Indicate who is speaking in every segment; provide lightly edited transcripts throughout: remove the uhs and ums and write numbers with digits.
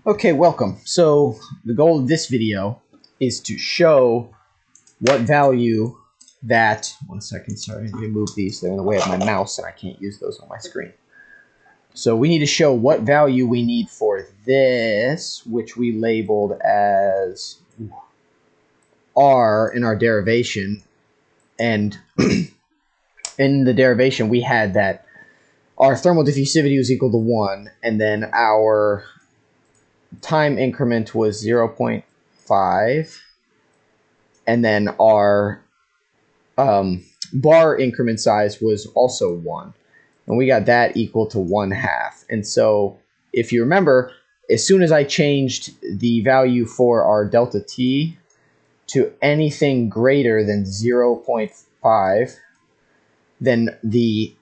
Speaker 1: Okay, welcome. So the goal of this video is to show what value that, one second, sorry, let me move these, they're in the way of my mouse and I can't use those on my screen. So we need to show what value we need for this, which we labeled as R in our derivation. And in the derivation we had that our thermal diffusivity was equal to 1, and then our time increment was 0.5, and then our bar increment size was also 1, and we got that equal to 1/2. And so if you remember, as soon as I changed the value for our delta t to anything greater than 0.5, then the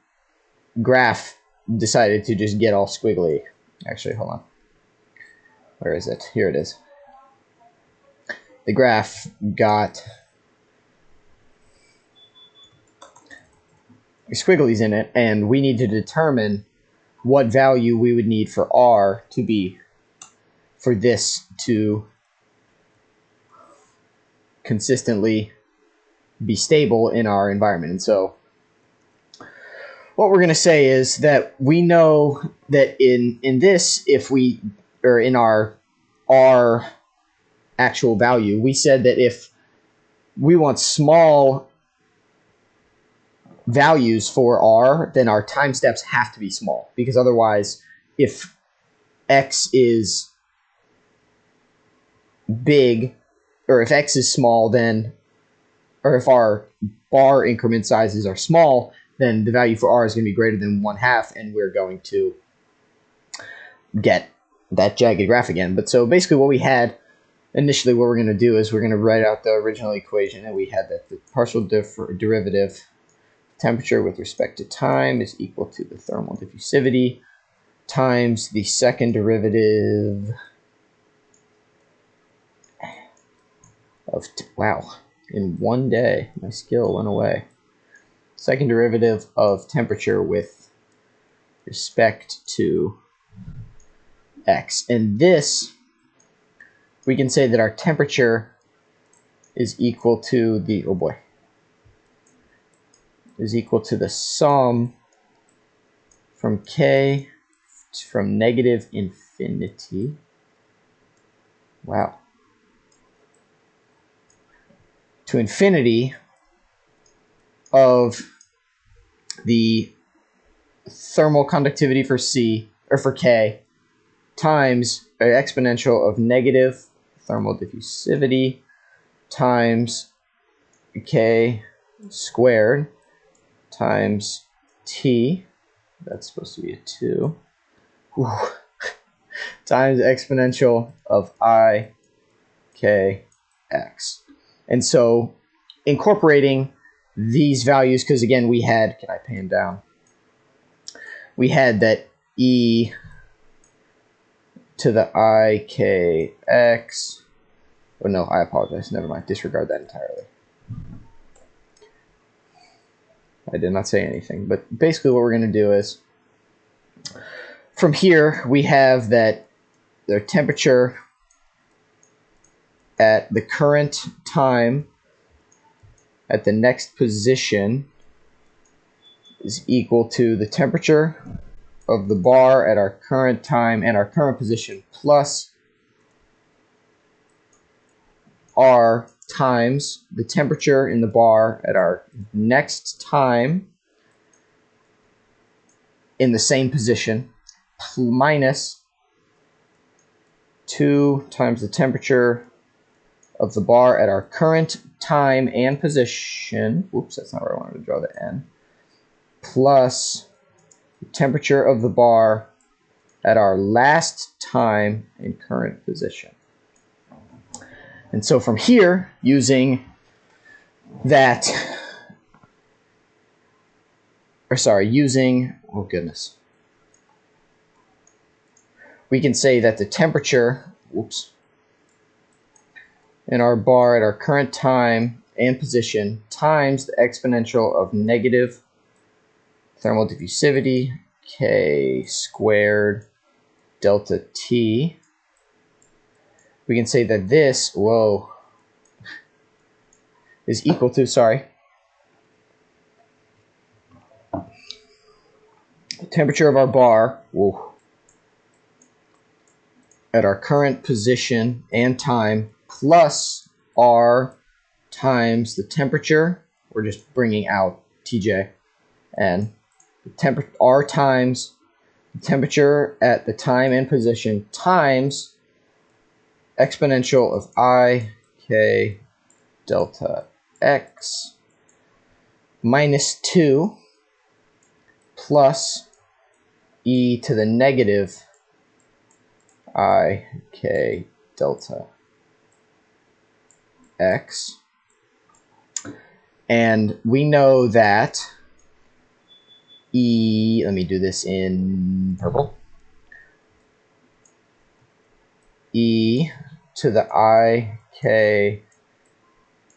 Speaker 1: graph decided to just get all squiggly. Actually, hold on. Where is it? Here it is. The graph got squigglies in it, and we need to determine what value we would need for R to be, for this to consistently be stable in our environment. And so what we're going to say is that we know that in this, if we, or in our R actual value, we said that if we want small values for R, then our time steps have to be small, because otherwise, if x is big, or if x is small, then, or if our bar increment sizes are small, then the value for R is going to be greater than 1/2, and we're going to get that jagged graph again. But so basically what we had initially, what we're going to do is we're going to write out the original equation, and we had that the partial derivative temperature with respect to time is equal to the thermal diffusivity times the second derivative of, wow, in one day, my skill went away. Second derivative of temperature with respect to x. And this, we can say that our temperature is equal to the, oh boy, is equal to the sum from k from negative infinity, wow, to infinity of the thermal conductivity for C, or for K, times an exponential of negative thermal diffusivity times K squared times T, that's supposed to be a 2, times exponential of I K X. And so incorporating these values, because again we had, can I pan down? We had that E to the I K X, oh no, I apologize, never mind, disregard that entirely. I did not say anything, but basically what we're going to do is, from here we have that their temperature at the current time at the next position is equal to the temperature of the bar at our current time and our current position plus R times the temperature in the bar at our next time in the same position minus 2 times the temperature of the bar at our current time and position, oops, that's not where I wanted to draw the N, plus the temperature of the bar at our last time and current position. And so from here, using that, or sorry, using, oh goodness, we can say that the temperature, whoops, in our bar at our current time and position times the exponential of negative thermal diffusivity, K squared delta T, we can say that this, is equal to, sorry, the temperature of our bar, at our current position and time plus R times the temperature. We're just bringing out TJ, and R times the temperature at the time and position times exponential of I K delta X minus 2 plus e to the negative I K delta X. And we know that E, let me do this in purple, E to the I K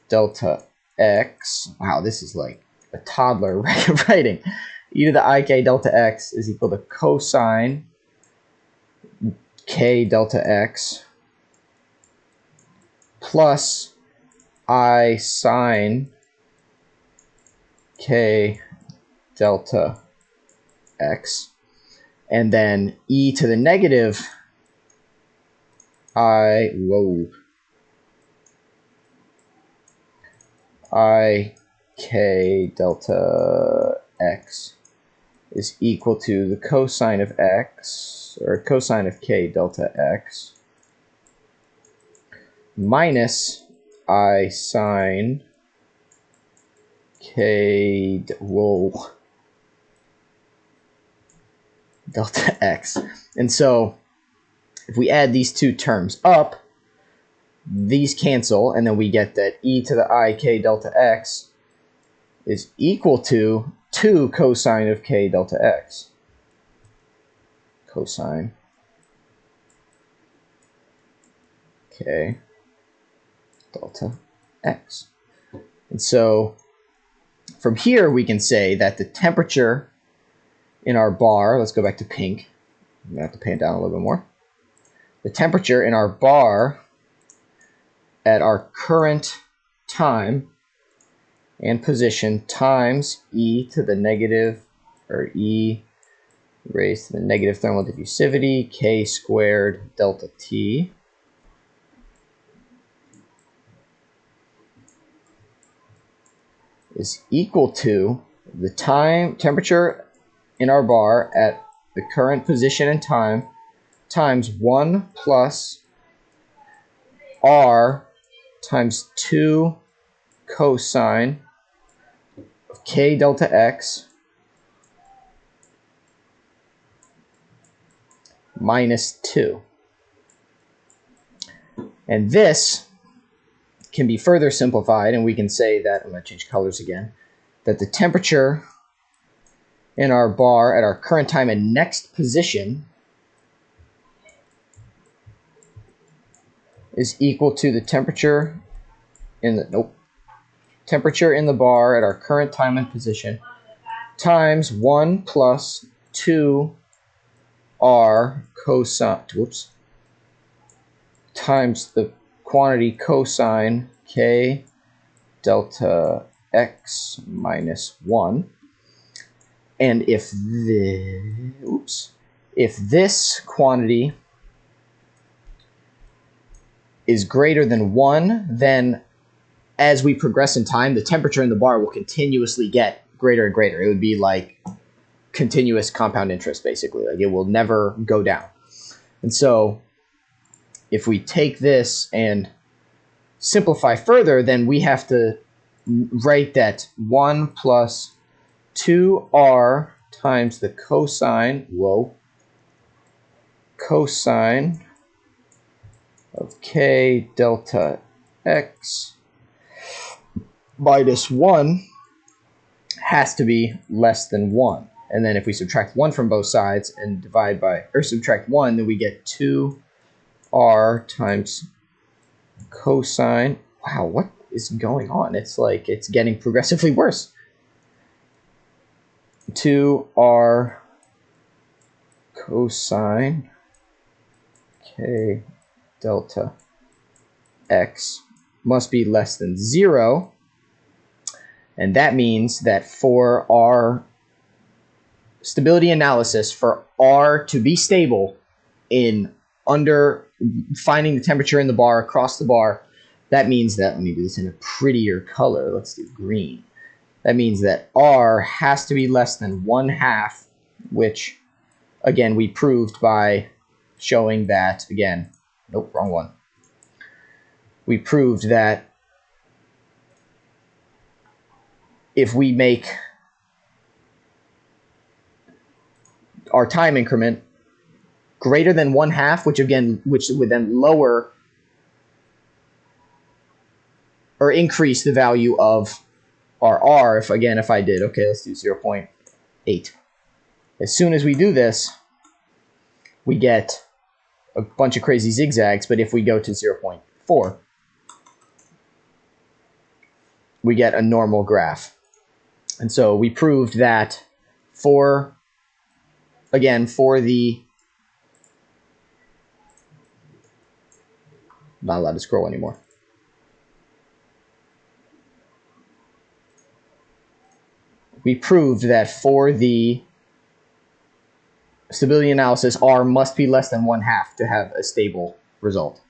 Speaker 1: delta X, wow, this is like a toddler writing, E to the I K delta X is equal to cosine K delta X plus I sine K delta X, and then E to the negative I K delta X is equal to the cosine of X, or cosine of K delta X, minus I sine K delta X. And so if we add these two terms up, these cancel, and then we get that E to the I K delta X is equal to 2 cosine of K delta X. Cosine K delta X. And so from here we can say that the temperature in our bar, let's go back to pink, I'm gonna have to paint down a little bit more. The temperature in our bar at our current time and position times E to the negative, or E raised to the negative thermal diffusivity, K squared delta T, is equal to the temperature in our bar at the current position and time times 1 plus R times 2 cosine of K delta X minus 2. And this can be further simplified, and we can say that, I'm going to change colors again, that the temperature in our bar at our current time and next position is equal to the temperature in the temperature in the bar at our current time and position times 1 plus 2 R cosine, times the quantity cosine K delta X minus 1. And if this quantity is greater than 1, then as we progress in time, the temperature in the bar will continuously get greater and greater. It would be like continuous compound interest, basically. Like, it will never go down. And so if we take this and simplify further, then we have to write that 1 plus 2R times the cosine of K delta X minus 1 has to be less than 1. And then if we subtract 1 from both sides and subtract 1, then we get 2R times cosine. Wow, what is going on? It's like it's getting progressively worse. 2R cosine K delta x must be less than 0. And that means that for our stability analysis, for R to be stable in under finding the temperature in the bar across the bar, that means that, let me do this in a prettier color. Let's do green. That means that R has to be less than 1/2, which, again, we proved by showing that, again, nope, wrong one. We proved that if we make our time increment greater than 1/2, which would then lower or increase the value of our R, if I did, okay, let's do 0.8. As soon as we do this, we get a bunch of crazy zigzags, but if we go to 0.4, we get a normal graph. And so we proved that for the, not allowed to scroll anymore. We proved that for the stability analysis, R must be less than 1/2 to have a stable result.